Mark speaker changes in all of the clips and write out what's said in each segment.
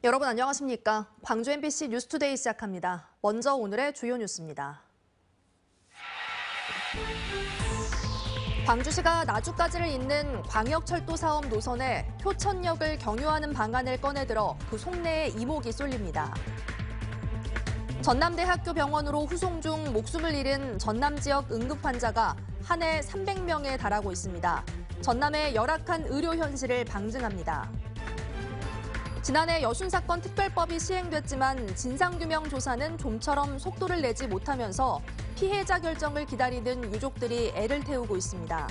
Speaker 1: 여러분 안녕하십니까? 광주 MBC 뉴스투데이 시작합니다. 먼저 오늘의 주요 뉴스입니다. 광주시가 나주까지를 잇는 광역철도 사업 노선에 효천역을 경유하는 방안을 꺼내들어 그 속내에 이목이 쏠립니다. 전남대학교 병원으로 후송 중 목숨을 잃은 전남 지역 응급 환자가 한 해 300명에 달하고 있습니다. 전남의 열악한 의료 현실을 방증합니다. 지난해 여순 사건 특별법이 시행됐지만 진상규명 조사는 좀처럼 속도를 내지 못하면서 피해자 결정을 기다리는 유족들이 애를 태우고 있습니다.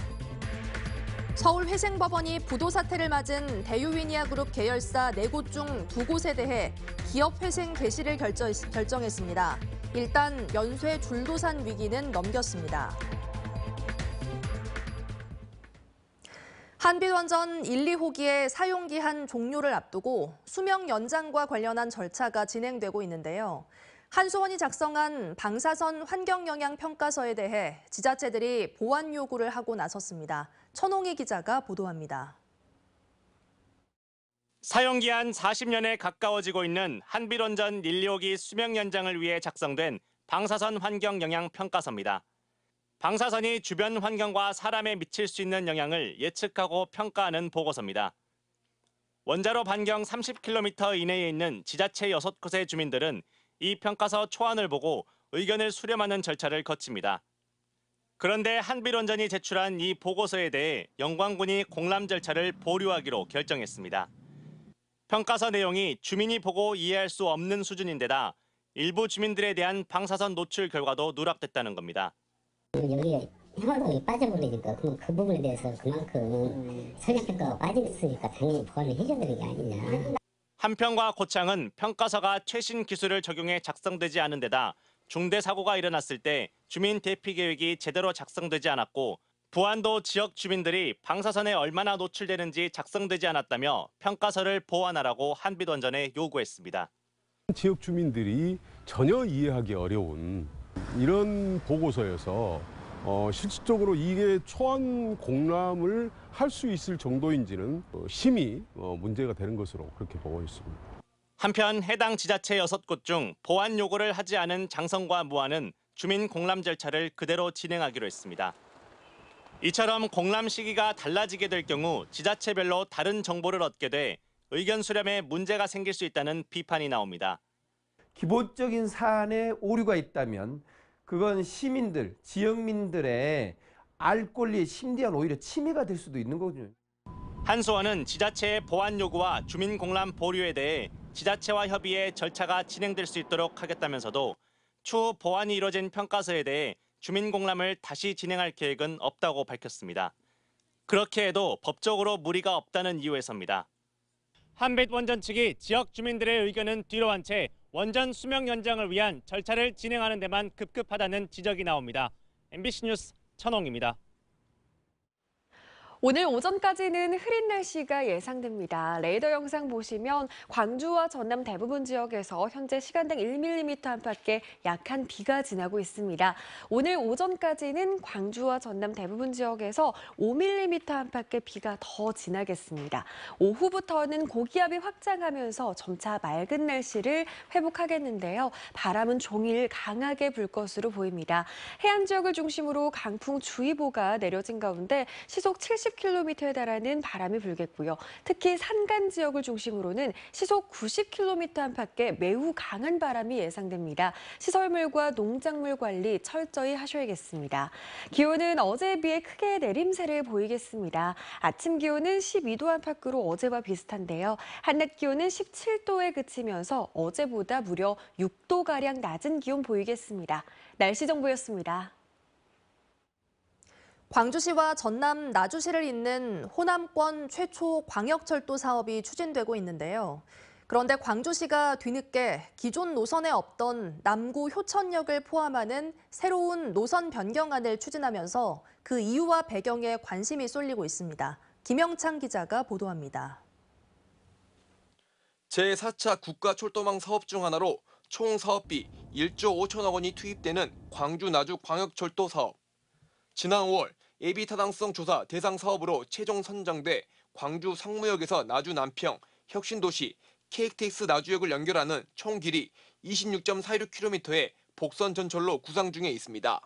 Speaker 1: 서울회생법원이 부도 사태를 맞은 대유위니아그룹 계열사 4곳 중 2곳에 대해 기업회생 개시를 결정했습니다. 일단 연쇄 줄도산 위기는 넘겼습니다. 한빛원전 1, 2호기의 사용기한 종료를 앞두고 수명 연장과 관련한 절차가 진행되고 있는데요. 한수원이 작성한 방사선 환경영향평가서에 대해 지자체들이 보완 요구를 하고 나섰습니다. 천홍희 기자가 보도합니다.
Speaker 2: 사용기한 40년에 가까워지고 있는 한빛원전 1, 2호기 수명 연장을 위해 작성된 방사선 환경영향평가서입니다. 방사선이 주변 환경과 사람에 미칠 수 있는 영향을 예측하고 평가하는 보고서입니다. 원자로 반경 30km 이내에 있는 지자체 6곳의 주민들은 이 평가서 초안을 보고 의견을 수렴하는 절차를 거칩니다. 그런데 한빛원전이 제출한 이 보고서에 대해 영광군이 공람 절차를 보류하기로 결정했습니다. 평가서 내용이 주민이 보고 이해할 수 없는 수준인데다 일부 주민들에 대한 방사선 노출 결과도 누락됐다는 겁니다.
Speaker 3: 여기에 형광등이 빠져버리니까 그 부분에 대해서 그만큼 선량평가가 빠졌으니까 당연히 보완을 해줘야 되는 게 아니냐.
Speaker 2: 한평과 고창은 평가서가 최신 기술을 적용해 작성되지 않은 데다 중대 사고가 일어났을 때 주민 대피 계획이 제대로 작성되지 않았고 부안도 지역 주민들이 방사선에 얼마나 노출되는지 작성되지 않았다며 평가서를 보완하라고 한빛원전에 요구했습니다.
Speaker 4: 지역 주민들이 전혀 이해하기 어려운 이런 보고서여서 실질적으로 이게 초안 공람을 할 수 있을 정도인지는 심히 문제가 되는 것으로 그렇게 보고 있습니다.
Speaker 2: 한편 해당 지자체 6곳 중 보완 요구를 하지 않은 장성과 무안은 주민 공람 절차를 그대로 진행하기로 했습니다. 이처럼 공람 시기가 달라지게 될 경우 지자체별로 다른 정보를 얻게 돼 의견 수렴에 문제가 생길 수 있다는 비판이 나옵니다.
Speaker 5: 기본적인 사안에 오류가 있다면 그건 시민들, 지역민들의 알 권리에 심대한 오히려 침해가 될 수도 있는 거거든요.
Speaker 2: 한수원은 지자체의 보완 요구와 주민 공람 보류에 대해 지자체와 협의해 절차가 진행될 수 있도록 하겠다면서도 추후 보완이 이뤄진 평가서에 대해 주민 공람을 다시 진행할 계획은 없다고 밝혔습니다. 그렇게 해도 법적으로 무리가 없다는 이유에서입니다. 한빛원전 측이 지역 주민들의 의견은 뒤로 한 채 원전 수명 연장을 위한 절차를 진행하는 데만 급급하다는 지적이 나옵니다. MBC 뉴스 천홍입니다.
Speaker 6: 오늘 오전까지는 흐린 날씨가 예상됩니다. 레이더 영상 보시면 광주와 전남 대부분 지역에서 현재 시간당 1mm 안팎의 약한 비가 지나고 있습니다. 오늘 오전까지는 광주와 전남 대부분 지역에서 5mm 안팎의 비가 더 지나겠습니다. 오후부터는 고기압이 확장하면서 점차 맑은 날씨를 회복하겠는데요. 바람은 종일 강하게 불 것으로 보입니다. 해안 지역을 중심으로 강풍주의보가 내려진 가운데 시속 70km에 달하는 바람이 불겠고요. 특히 산간 지역을 중심으로는 시속 90km 안팎의 매우 강한 바람이 예상됩니다. 시설물과 농작물 관리 철저히 하셔야겠습니다. 기온은 어제에 비해 크게 내림세를 보이겠습니다. 아침 기온은 12도 안팎으로 어제와 비슷한데요. 한낮 기온은 17도에 그치면서 어제보다 무려 6도가량 낮은 기온 보이겠습니다. 날씨 정보였습니다.
Speaker 1: 광주시와 전남 나주시를 잇는 호남권 최초 광역철도 사업이 추진되고 있는데요. 그런데 광주시가 뒤늦게 기존 노선에 없던 남구 효천역을 포함하는 새로운 노선 변경안을 추진하면서 그 이유와 배경에 관심이 쏠리고 있습니다. 김영창 기자가 보도합니다.
Speaker 7: 제4차 국가철도망 사업 중 하나로 총 사업비 1조 5천억 원이 투입되는 광주 나주 광역철도 사업. 지난 5월 예비 타당성 조사 대상 사업으로 최종 선정돼 광주 상무역에서 나주 남평, 혁신도시, KTX 나주역을 연결하는 총 길이 26.46km의 복선 전철로 구상 중에 있습니다.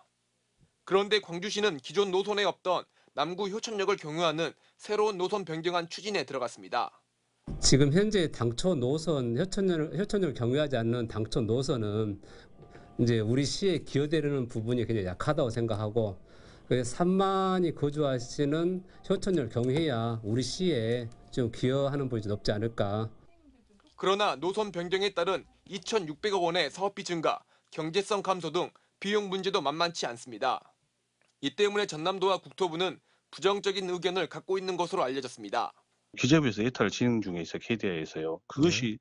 Speaker 7: 그런데 광주시는 기존 노선에 없던 남구 효천역을 경유하는 새로운 노선 변경안 추진에 들어갔습니다.
Speaker 8: 지금 현재 당초 노선 효천역을 경유하지 않는 당초 노선은 이제 우리 시에 기여되는 부분이 굉장히 약하다고 생각하고, 그래서 3만이 거주하시는 효천역을 경유해야 우리 시에 좀 기여하는 부분이 좀 높지 않을까.
Speaker 7: 그러나 노선 변경에 따른 2,600억 원의 사업비 증가, 경제성 감소 등 비용 문제도 만만치 않습니다. 이 때문에 전남도와 국토부는 부정적인 의견을 갖고 있는 것으로 알려졌습니다.
Speaker 9: 기재부에서 예타를 진행 중에 있어요. KDI에서요. 그것이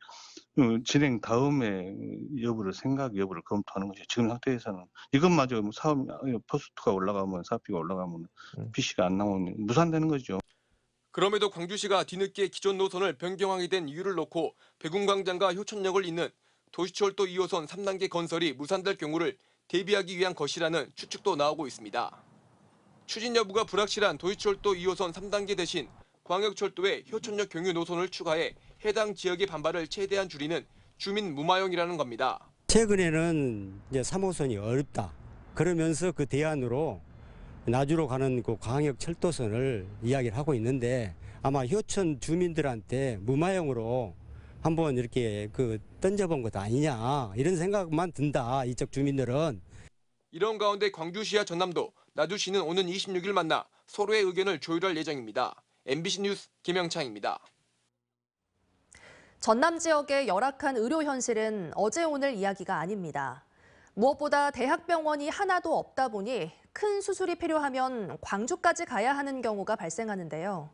Speaker 9: 진행 다음에 생각 여부를 검토하는 것이 지금 상태에서는 이것마저 사업 포스트가 올라가면 사업비가 올라가면 PC가 안 나오면 무산되는 거죠.
Speaker 7: 그럼에도 광주시가 뒤늦게 기존 노선을 변경하게 된 이유를 놓고 백운광장과 효천역을 잇는 도시철도 2호선 3단계 건설이 무산될 경우를 대비하기 위한 것이라는 추측도 나오고 있습니다. 추진 여부가 불확실한 도시철도 2호선 3단계 대신 광역철도에 효천역 경유 노선을 추가해 해당 지역의 반발을 최대한 줄이는 주민 무마용이라는 겁니다.
Speaker 10: 최근에는 이제 3호선이 어렵다. 그러면서 그 대안으로 나주로 가는 그 광역철도선을 이야기를 하고 있는데, 아마 효천 주민들한테 무마용으로 한번 이렇게 던져본 것 아니냐, 이런 생각만 든다, 이쪽 주민들은.
Speaker 7: 이런 가운데 광주시와 전남도, 나주시는 오는 26일 만나 서로의 의견을 조율할 예정입니다. MBC 뉴스 김영창입니다.
Speaker 1: 전남 지역의 열악한 의료 현실은 어제 오늘 이야기가 아닙니다. 무엇보다 대학병원이 하나도 없다 보니 큰 수술이 필요하면 광주까지 가야 하는 경우가 발생하는데요.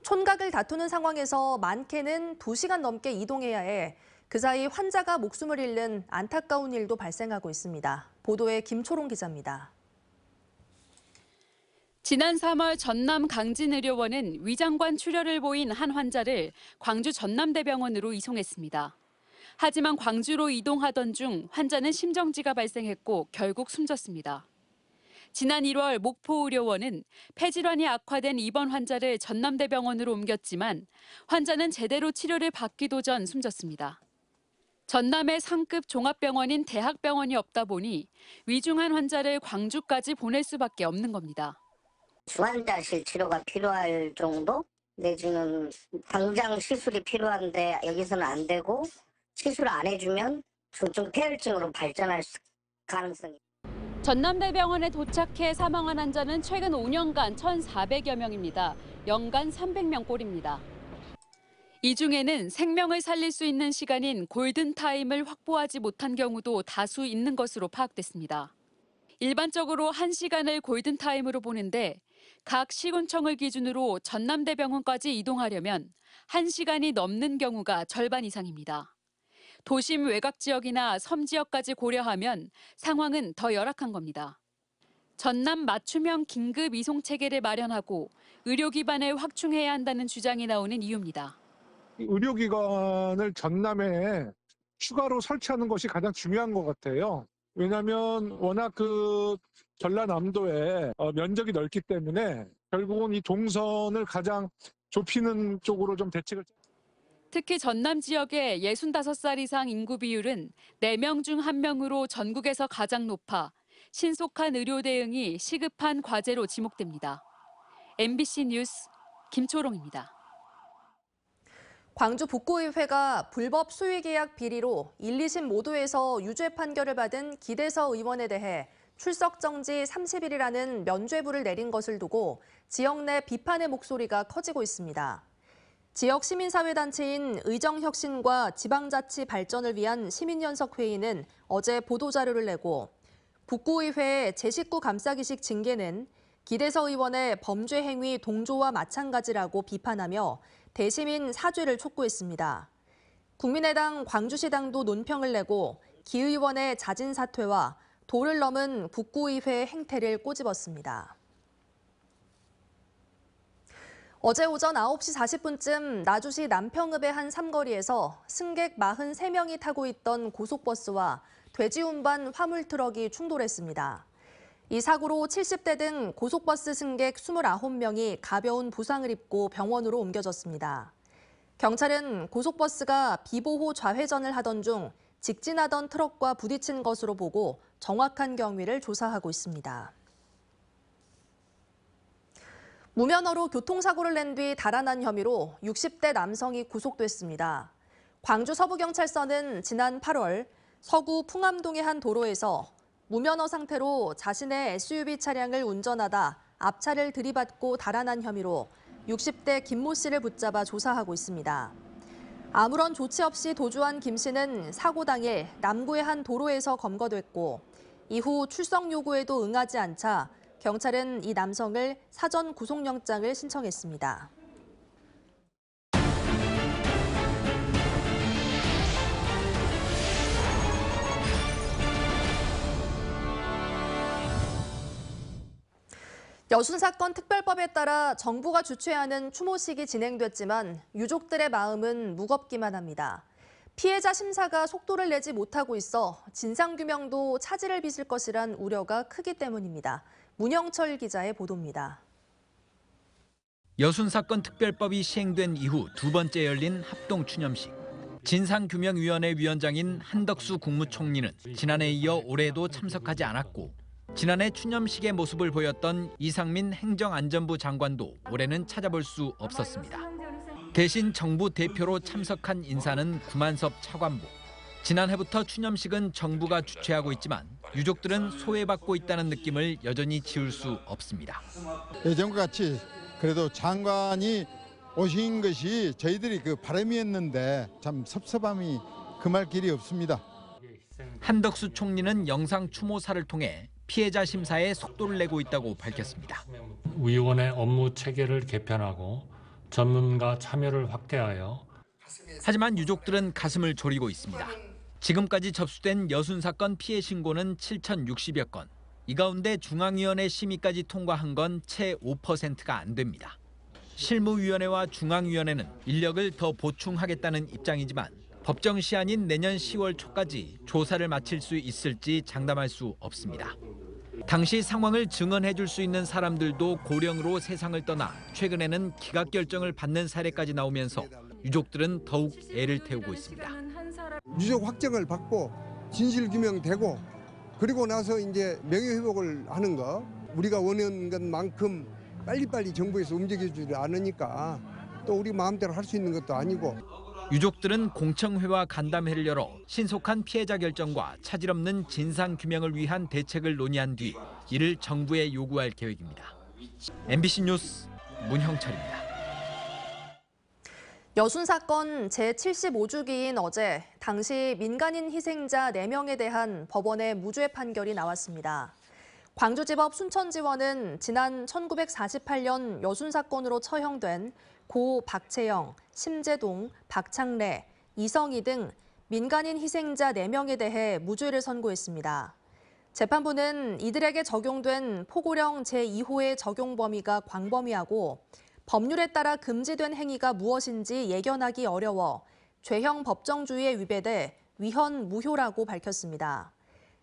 Speaker 1: 촌각을 다투는 상황에서 많게는 2시간 넘게 이동해야 해 그 사이 환자가 목숨을 잃는 안타까운 일도 발생하고 있습니다. 보도에 김초롱 기자입니다.
Speaker 11: 지난 3월 전남 강진의료원은 위장관 출혈을 보인 한 환자를 광주 전남대병원으로 이송했습니다. 하지만 광주로 이동하던 중 환자는 심정지가 발생했고 결국 숨졌습니다. 지난 1월 목포의료원은 폐질환이 악화된 입원 환자를 전남대병원으로 옮겼지만 환자는 제대로 치료를 받기도 전 숨졌습니다. 전남의 상급 종합병원인 대학병원이 없다 보니 위중한 환자를 광주까지 보낼 수밖에 없는 겁니다.
Speaker 3: 중환자실 치료가 필요할 정도? 내지는 당장 시술이 필요한데 여기서는 안 되고 시술 안 해주면 중증 폐혈증으로 발전할 가능성이.
Speaker 11: 전남대병원에 도착해 사망한 환자는 최근 5년간 1,400여 명입니다. 연간 300명 꼴입니다. 이 중에는 생명을 살릴 수 있는 시간인 골든타임을 확보하지 못한 경우도 다수 있는 것으로 파악됐습니다. 일반적으로 1시간을 골든타임으로 보는데 각 시군청을 기준으로 전남대병원까지 이동하려면 1시간이 넘는 경우가 절반 이상입니다. 도심 외곽 지역이나 섬 지역까지 고려하면 상황은 더 열악한 겁니다. 전남 맞춤형 긴급 이송 체계를 마련하고 의료 기반을 확충해야 한다는 주장이 나오는 이유입니다.
Speaker 12: 의료기관을 전남에 추가로 설치하는 것이 가장 중요한 것 같아요. 왜냐하면 워낙 전라남도에 면적이 넓기 때문에 결국은 이 동선을 가장 좁히는 쪽으로 좀 대책을.
Speaker 11: 특히 전남 지역의 65살 이상 인구 비율은 4명 중 1명으로 전국에서 가장 높아 신속한 의료 대응이 시급한 과제로 지목됩니다. MBC 뉴스 김초롱입니다.
Speaker 1: 광주 북구의회가 불법 수의계약 비리로 1, 2심 모두에서 유죄 판결을 받은 기대서 의원에 대해 출석 정지 30일이라는 면죄부를 내린 것을 두고 지역 내 비판의 목소리가 커지고 있습니다. 지역 시민사회단체인 의정혁신과 지방자치 발전을 위한 시민연석회의는 어제 보도자료를 내고 북구의회의 제19 감사기식 징계는 기대서 의원의 범죄 행위 동조와 마찬가지라고 비판하며 대시민 사죄를 촉구했습니다. 국민의당 광주시당도 논평을 내고 기 의원의 자진 사퇴와 도를 넘은 북구의회 행태를 꼬집었습니다. 어제 오전 9시 40분쯤 나주시 남평읍의 한 삼거리에서 승객 43명이 타고 있던 고속버스와 돼지 운반 화물 트럭이 충돌했습니다. 이 사고로 70대 등 고속버스 승객 29명이 가벼운 부상을 입고 병원으로 옮겨졌습니다. 경찰은 고속버스가 비보호 좌회전을 하던 중 직진하던 트럭과 부딪힌 것으로 보고 정확한 경위를 조사하고 있습니다. 무면허로 교통사고를 낸 뒤 달아난 혐의로 60대 남성이 구속됐습니다. 광주 서부경찰서는 지난 8월 서구 풍암동의 한 도로에서 무면허 상태로 자신의 SUV 차량을 운전하다 앞차를 들이받고 달아난 혐의로 60대 김모 씨를 붙잡아 조사하고 있습니다. 아무런 조치 없이 도주한 김 씨는 사고 당일 남구의 한 도로에서 검거됐고 이후 출석 요구에도 응하지 않자 경찰은 이 남성을 사전 구속영장을 신청했습니다. 여순사건 특별법에 따라 정부가 주최하는 추모식이 진행됐지만 유족들의 마음은 무겁기만 합니다. 피해자 심사가 속도를 내지 못하고 있어 진상규명도 차질을 빚을 것이란 우려가 크기 때문입니다. 문영철 기자의 보도입니다.
Speaker 13: 여순사건 특별법이 시행된 이후 두 번째 열린 합동추념식. 진상규명위원회 위원장인 한덕수 국무총리는 지난해에 이어 올해도 참석하지 않았고 지난해 추념식의 모습을 보였던 이상민 행정안전부 장관도 올해는 찾아볼 수 없었습니다. 대신 정부 대표로 참석한 인사는 구만섭 차관보. 지난해부터 추념식은 정부가 주최하고 있지만 유족들은 소외받고 있다는 느낌을 여전히 지울 수 없습니다.
Speaker 14: 예전과 같이 그래도 장관이 오신 것이 저희들이 그 바람이었는데 참 섭섭함이 금할 길이 없습니다.
Speaker 13: 한덕수 총리는 영상 추모사를 통해 피해자 심사에 속도를 내고 있다고 밝혔습니다.
Speaker 15: 위원회 업무 체계를 개편하고 전문가 참여를 확대하여
Speaker 13: 하지만 유족들은 가슴을 졸이고 있습니다. 지금까지 접수된 여순사건 피해 신고는 7,060여 건. 이 가운데 중앙위원회 심의까지 통과한 건 채 5%가 안 됩니다. 실무위원회와 중앙위원회는 인력을 더 보충하겠다는 입장이지만 법정 시한인 내년 10월 초까지 조사를 마칠 수 있을지 장담할 수 없습니다. 당시 상황을 증언해 줄 수 있는 사람들도 고령으로 세상을 떠나 최근에는 기각 결정을 받는 사례까지 나오면서 유족들은 더욱 애를 태우고 있습니다.
Speaker 16: 유족 확정을 받고 진실 규명되고 그리고 나서 이제 명예회복을 하는 거 우리가 원하는 것만큼 빨리빨리 정부에서 움직여주지 않으니까 또 우리 마음대로 할 수 있는 것도 아니고.
Speaker 13: 유족들은 공청회와 간담회를 열어 신속한 피해자 결정과 차질 없는 진상 규명을 위한 대책을 논의한 뒤 이를 정부에 요구할 계획입니다. MBC 뉴스 문형철입니다.
Speaker 1: 여순사건 제75주기인 어제 당시 민간인 희생자 4명에 대한 법원의 무죄 판결이 나왔습니다. 광주지법 순천지원은 지난 1948년 여순사건으로 처형된 고 박채영, 심재동, 박창래, 이성희 등 민간인 희생자 4명에 대해 무죄를 선고했습니다. 재판부는 이들에게 적용된 포고령 제2호의 적용 범위가 광범위하고 법률에 따라 금지된 행위가 무엇인지 예견하기 어려워 죄형 법정주의에 위배돼 위헌 무효라고 밝혔습니다.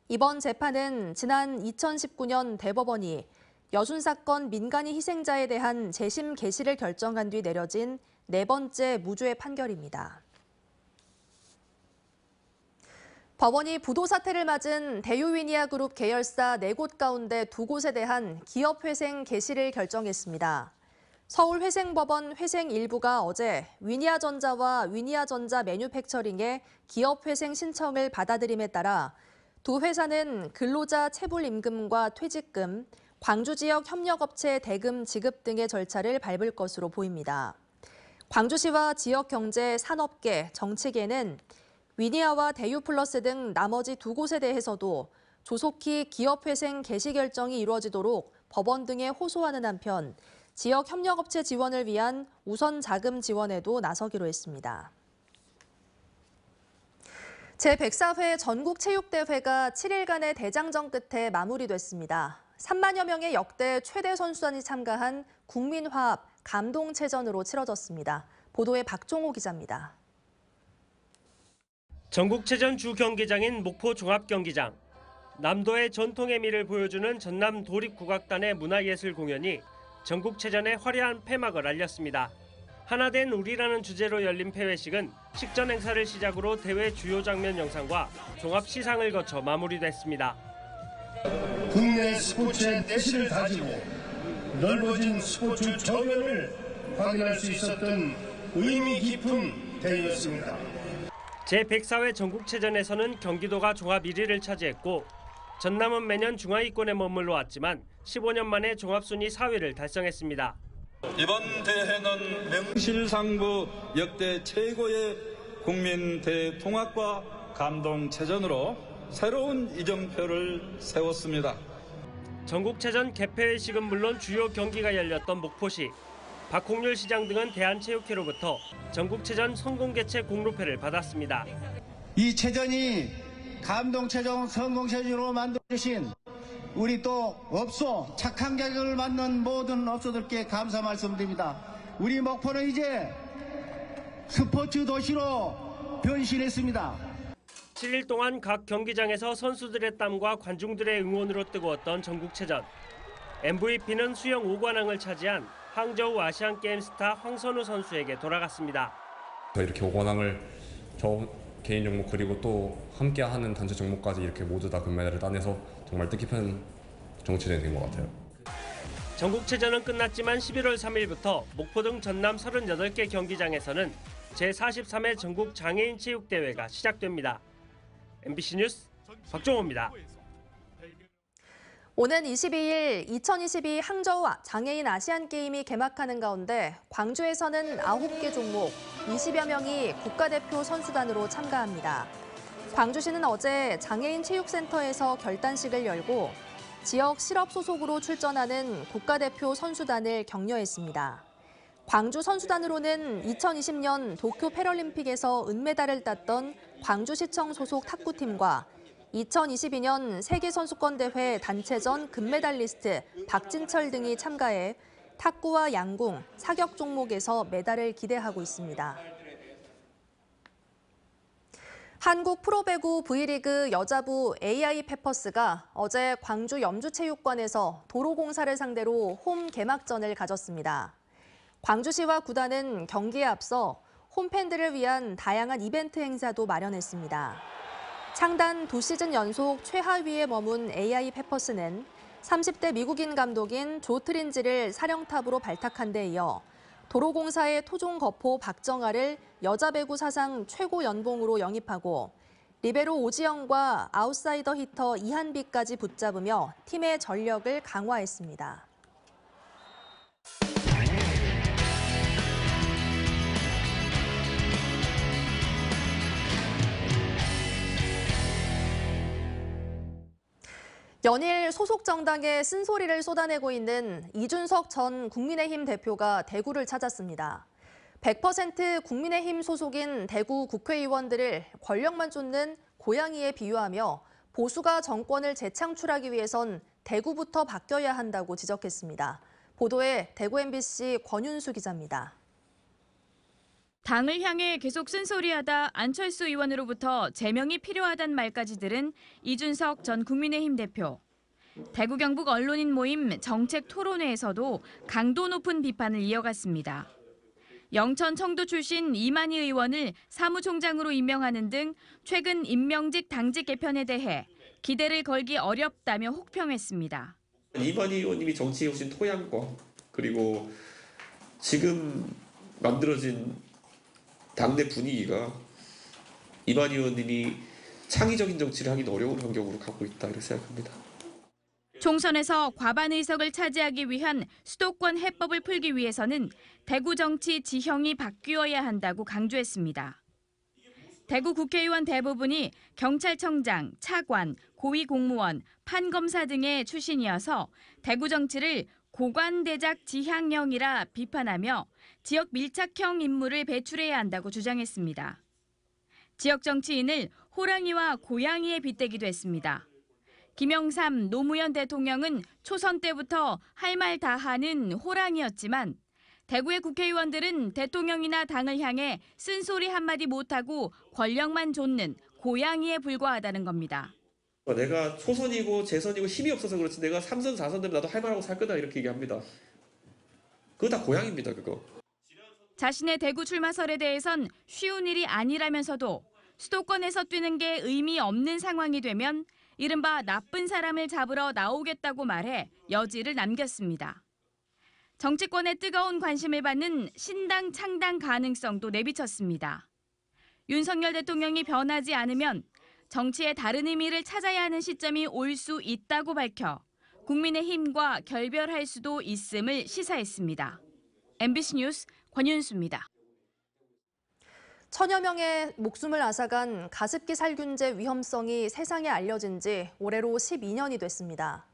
Speaker 1: 이번 재판은 지난 2019년 대법원이 여순사건 민간인 희생자에 대한 재심 개시를 결정한 뒤 내려진 4번째 무죄 판결입니다. 법원이 부도 사태를 맞은 대유위니아그룹 계열사 4곳 가운데 2곳에 대한 기업회생 개시를 결정했습니다. 서울회생법원 회생 일부가 어제 위니아전자와 위니아전자 매뉴팩처링의 기업회생 신청을 받아들임에 따라 두 회사는 근로자 체불임금과 퇴직금, 광주 지역 협력업체 대금 지급 등의 절차를 밟을 것으로 보입니다. 광주시와 지역경제, 산업계, 정치계는 위니아와 대유플러스 등 나머지 2곳에 대해서도 조속히 기업회생 개시 결정이 이루어지도록 법원 등에 호소하는 한편 지역 협력업체 지원을 위한 우선 자금 지원에도 나서기로 했습니다. 제104회 전국체육대회가 7일간의 대장정 끝에 마무리됐습니다. 3만여 명의 역대 최대 선수단이 참가한 국민화합 감동체전으로 치러졌습니다. 보도에 박종호 기자입니다.
Speaker 17: 전국체전 주 경기장인 목포 종합경기장. 남도의 전통의 미를 보여주는 전남 도립국악단의 문화예술 공연이 전국체전의 화려한 폐막을 알렸습니다. 하나된 우리라는 주제로 열린 폐회식은 식전 행사를 시작으로 대회 주요 장면 영상과 종합 시상을 거쳐 마무리됐습니다.
Speaker 18: 국내 스포츠의 내실을 다지고 넓어진 스포츠 저변을 확인할 수 있었던 의미 깊은 대회였습니다.
Speaker 17: 제104회 전국체전에서는 경기도가 종합 1위를 차지했고 전남은 매년 중하위권에 머물러 왔지만 15년 만에 종합순위 4위를 달성했습니다.
Speaker 19: 이번 대회는 명실상부 역대 최고의 국민 대통합과 감동체전으로 새로운 이정표를 세웠습니다.
Speaker 17: 전국체전 개폐회식은 물론 주요 경기가 열렸던 목포시, 박홍률 시장 등은 대한체육회로부터 전국체전 성공개최 공로패를 받았습니다.
Speaker 20: 이 체전이 감동체전 성공체전으로 만들어주신 우리 또 업소, 착한 객을 맞는 모든 업소들께 감사 말씀드립니다. 우리 목포는 이제 스포츠 도시로 변신했습니다.
Speaker 17: 7일 동안 각 경기장에서 선수들의 땀과 관중들의 응원으로 뜨거웠던 전국체전. MVP는 수영 5관왕을 차지한 항저우 아시안게임 스타 황선우 선수에게 돌아갔습니다.
Speaker 21: 이렇게 5관왕을 저 개인 종목 그리고 또 함께하는 단체 종목까지 이렇게 모두 다 금메달을 따내서 정말 뜻깊은 정치전이 된 것 같아요.
Speaker 17: 전국체전은 끝났지만 11월 3일부터 목포 등 전남 38개 경기장에서는 제43회 전국 장애인 체육대회가 시작됩니다. MBC 뉴스 박종호입니다.
Speaker 1: 오는 22일 2022 항저우 장애인 아시안게임이 개막하는 가운데 광주에서는 9개 종목 20여 명이 국가대표 선수단으로 참가합니다. 광주시는 어제 장애인 체육센터에서 결단식을 열고 지역 실업 소속으로 출전하는 국가대표 선수단을 격려했습니다. 광주 선수단으로는 2020년 도쿄 패럴림픽에서 은메달을 땄던 광주시청 소속 탁구팀과 2022년 세계선수권대회 단체전 금메달리스트 박진철 등이 참가해 탁구와 양궁, 사격 종목에서 메달을 기대하고 있습니다. 한국 프로배구 V리그 여자부 AI 페퍼스가 어제 광주 염주체육관에서 도로공사를 상대로 홈 개막전을 가졌습니다. 광주시와 구단은 경기에 앞서 홈팬들을 위한 다양한 이벤트 행사도 마련했습니다. 창단 2시즌 연속 최하위에 머문 AI 페퍼스는 30대 미국인 감독인 조 트린지를 사령탑으로 발탁한 데 이어 도로공사의 토종 거포 박정아를 여자 배구 사상 최고 연봉으로 영입하고 리베로 오지영과 아웃사이더 히터 이한비까지 붙잡으며 팀의 전력을 강화했습니다. 연일 소속 정당에 쓴소리를 쏟아내고 있는 이준석 전 국민의힘 대표가 대구를 찾았습니다. 100% 국민의힘 소속인 대구 국회의원들을 권력만 쫓는 고양이에 비유하며 보수가 정권을 재창출하기 위해선 대구부터 바뀌어야 한다고 지적했습니다. 보도에 대구 MBC 권윤수 기자입니다.
Speaker 22: 당을 향해 계속 쓴소리하다 안철수 의원으로부터 제명이 필요하단 말까지 들은 이준석 전 국민의힘 대표. 대구 경북 언론인 모임 정책 토론회에서도 강도 높은 비판을 이어갔습니다. 영천 청도 출신 이만희 의원을 사무총장으로 임명하는 등 최근 임명직 당직 개편에 대해 기대를 걸기 어렵다며 혹평했습니다.
Speaker 23: 이만희 의원님이 정치에 오신 토양과 그리고 지금 만들어진 당내 분위기가 이만희 의원님이 창의적인 정치를 하긴 어려운 환경으로 가고 있다 이렇게 생각합니다.
Speaker 22: 총선에서 과반 의석을 차지하기 위한 수도권 해법을 풀기 위해서는 대구 정치 지형이 바뀌어야 한다고 강조했습니다. 대구 국회의원 대부분이 경찰청장, 차관, 고위공무원, 판검사 등의 출신이어서 대구 정치를 고관대작 지향형이라 비판하며 지역 밀착형 인물을 배출해야 한다고 주장했습니다. 지역 정치인을 호랑이와 고양이에 빗대기도 했습니다. 김영삼 노무현 대통령은 초선 때부터 할 말 다 하는 호랑이였지만 대구의 국회의원들은 대통령이나 당을 향해 쓴소리 한마디 못하고 권력만 좇는 고양이에 불과하다는 겁니다.
Speaker 23: 내가 초선이고 재선이고 힘이 없어서 그렇지 내가 3선 4선 되면 나도 할 말하고 살 거다 이렇게 얘기합니다. 그거 다 고양입니다 그거.
Speaker 22: 자신의 대구 출마설에 대해선 쉬운 일이 아니라면서도 수도권에서 뛰는 게 의미 없는 상황이 되면 이른바 나쁜 사람을 잡으러 나오겠다고 말해 여지를 남겼습니다. 정치권의 뜨거운 관심을 받는 신당 창당 가능성도 내비쳤습니다. 윤석열 대통령이 변하지 않으면 정치의 다른 의미를 찾아야 하는 시점이 올 수 있다고 밝혀 국민의힘과 결별할 수도 있음을 시사했습니다. MBC 뉴스 권윤수입니다.
Speaker 1: 천여 명의 목숨을 앗아간 가습기 살균제 위험성이 세상에 알려진 지 올해로 12년이 됐습니다.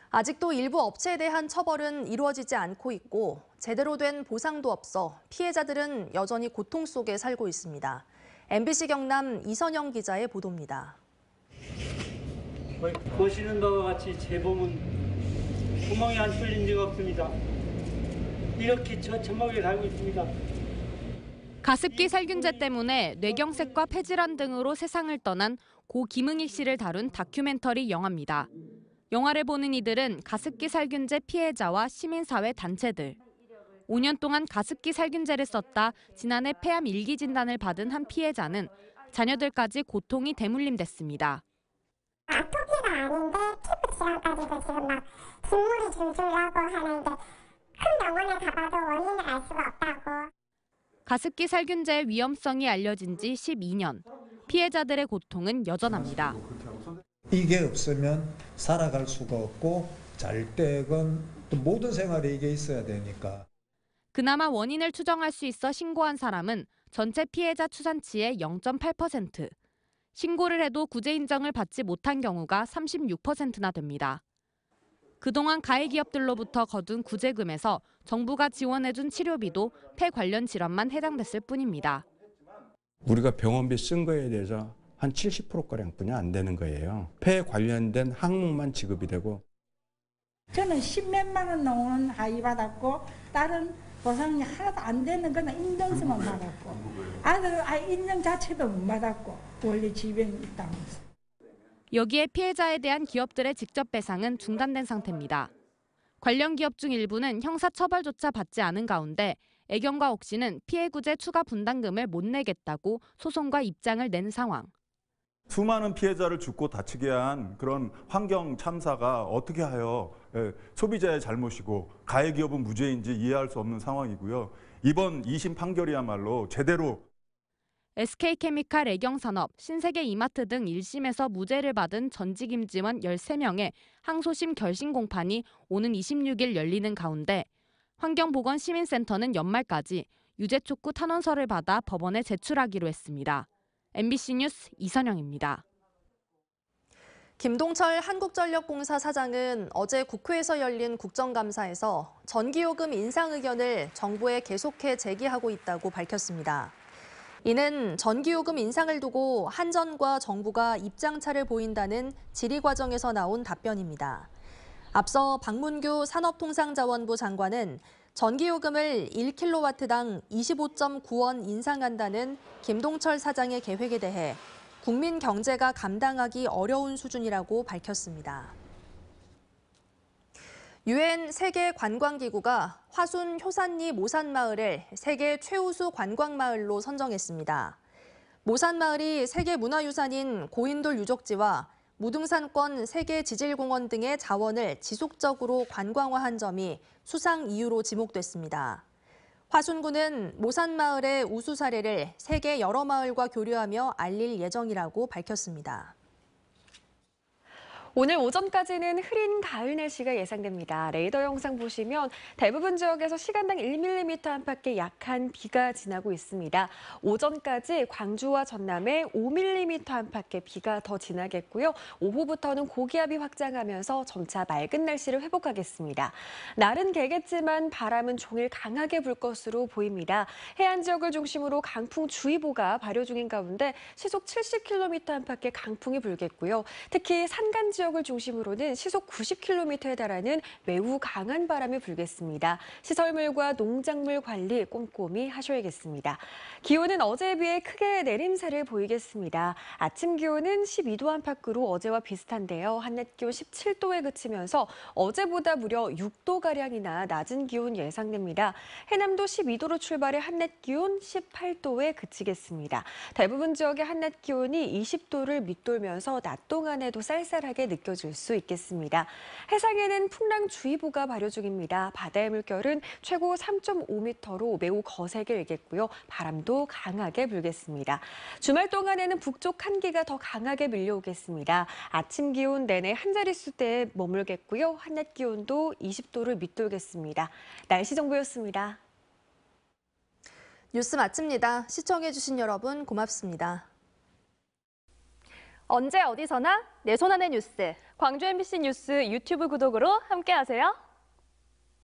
Speaker 1: 아직도 일부 업체에 대한 처벌은 이루어지지 않고 있고 제대로 된 보상도 없어 피해자들은 여전히 고통 속에 살고 있습니다. MBC 경남 이선영 기자의 보도입니다.
Speaker 2: 보시는 바와 같이 제 몸은 구멍이 안 뚫린 적 없습니다. 이렇게 처참하게 살고 있습니다.
Speaker 4: 가습기 살균제 때문에 뇌경색과 폐질환 등으로 세상을 떠난 고 김응익 씨를 다룬 다큐멘터리 영화입니다. 영화를 보는 이들은 가습기 살균제 피해자와 시민사회 단체들. 5년 동안 가습기 살균제를 썼다 지난해 폐암 1기 진단을 받은 한 피해자는 자녀들까지 고통이 대물림됐습니다.
Speaker 5: 아토피가 아닌데 피부 질환까지도 지금 막 빗물이 줄줄 나고 하는데 큰 병원에 가봐도 원인을 알 수가 없다고.
Speaker 4: 가습기 살균제의 위험성이 알려진 지 12년. 피해자들의 고통은 여전합니다.
Speaker 24: 이게 없으면 살아갈 수가 없고 잘 때건 또 모든 생활에 이게 있어야 되니까.
Speaker 4: 그나마 원인을 추정할 수 있어 신고한 사람은 전체 피해자 추산치의 0.8%. 신고를 해도 구제 인정을 받지 못한 경우가 36%나 됩니다. 그동안 가해 기업들로부터 거둔 구제금에서 정부가 지원해준 치료비도 폐 관련 질환만 해당됐을 뿐입니다.
Speaker 25: 우리가 병원비 쓴 거에 대해서 한 70%가량뿐이 안 되는 거예요. 폐 관련된 항목만 지급이 되고.
Speaker 26: 저는 10몇만 원 나오는 아이 받았고 다른 보상이 하나도 안 되는 거는 인정서만 받았고 아이 인정 자체도 못 받았고 원래 질병이 있다면서.
Speaker 4: 여기에 피해자에 대한 기업들의 직접 배상은 중단된 상태입니다. 관련 기업 중 일부는 형사처벌조차 받지 않은 가운데 애경과 옥시는 피해 구제 추가 분담금을 못 내겠다고 소송과 입장을 낸 상황.
Speaker 27: 수많은 피해자를 죽고 다치게 한 그런 환경 참사가 어떻게 하여 소비자의 잘못이고 가해 기업은 무죄인지 이해할 수 없는 상황이고요. 이번 2심 판결이야말로 제대로
Speaker 4: SK케미칼 애경산업, 신세계 이마트 등 1심에서 무죄를 받은 전직 임직원 13명의 항소심 결심 공판이 오는 26일 열리는 가운데 환경보건시민센터는 연말까지 유죄 촉구 탄원서를 받아 법원에 제출하기로 했습니다. MBC 뉴스 이선영입니다.
Speaker 1: 김동철 한국전력공사 사장은 어제 국회에서 열린 국정감사에서 전기요금 인상 의견을 정부에 계속해 제기하고 있다고 밝혔습니다. 이는 전기요금 인상을 두고 한전과 정부가 입장차를 보인다는 질의 과정에서 나온 답변입니다. 앞서 박문규 산업통상자원부 장관은 전기요금을 1kW당 25.9원 인상한다는 김동철 사장의 계획에 대해 국민 경제가 감당하기 어려운 수준이라고 밝혔습니다. 유엔 세계관광기구가 화순 효산리 모산마을을 세계 최우수 관광마을로 선정했습니다. 모산마을이 세계문화유산인 고인돌 유적지와 무등산권 세계지질공원 등의 자원을 지속적으로 관광화한 점이 수상 이유로 지목됐습니다. 화순군은 모산마을의 우수 사례를 세계 여러 마을과 교류하며 알릴 예정이라고 밝혔습니다.
Speaker 6: 오늘 오전까지는 흐린 가을 날씨가 예상됩니다. 레이더 영상 보시면 대부분 지역에서 시간당 1mm 안팎의 약한 비가 지나고 있습니다. 오전까지 광주와 전남에 5mm 안팎의 비가 더 지나겠고요. 오후부터는 고기압이 확장하면서 점차 맑은 날씨를 회복하겠습니다. 날은 개겠지만 바람은 종일 강하게 불 것으로 보입니다. 해안 지역을 중심으로 강풍주의보가 발효 중인 가운데 시속 70km 안팎의 강풍이 불겠고요. 특히 산간 지역 지역을 중심으로는 시속 90km에 달하는 매우 강한 바람이 불겠습니다. 시설물과 농작물 관리 꼼꼼히 하셔야겠습니다. 기온은 어제에 비해 크게 내림세를 보이겠습니다. 아침 기온은 12도 안팎으로 어제와 비슷한데요. 한낮 기온 17도에 그치면서 어제보다 무려 6도가량이나 낮은 기온 예상됩니다. 해남도 12도로 출발해 한낮 기온 18도에 그치겠습니다. 대부분 지역의 한낮 기온이 20도를 밑돌면서 낮 동안에도 쌀쌀하게 느껴질 수 있겠습니다. 해상에는 풍랑주의보가 발효 중입니다. 바다의 물결은 최고 3.5m로 매우 거세게 일겠고요. 바람도 강하게 불겠습니다. 주말 동안에는 북쪽 한기가 더 강하게 밀려오겠습니다. 아침 기온 내내 한 자릿수대에 머물겠고요. 한낮 기온도 20도를 밑돌겠습니다. 날씨 정보였습니다.
Speaker 1: 뉴스 마칩니다. 시청해주신 여러분 고맙습니다.
Speaker 3: 언제 어디서나 내 손안의 뉴스. 광주 MBC 뉴스 유튜브 구독으로 함께하세요.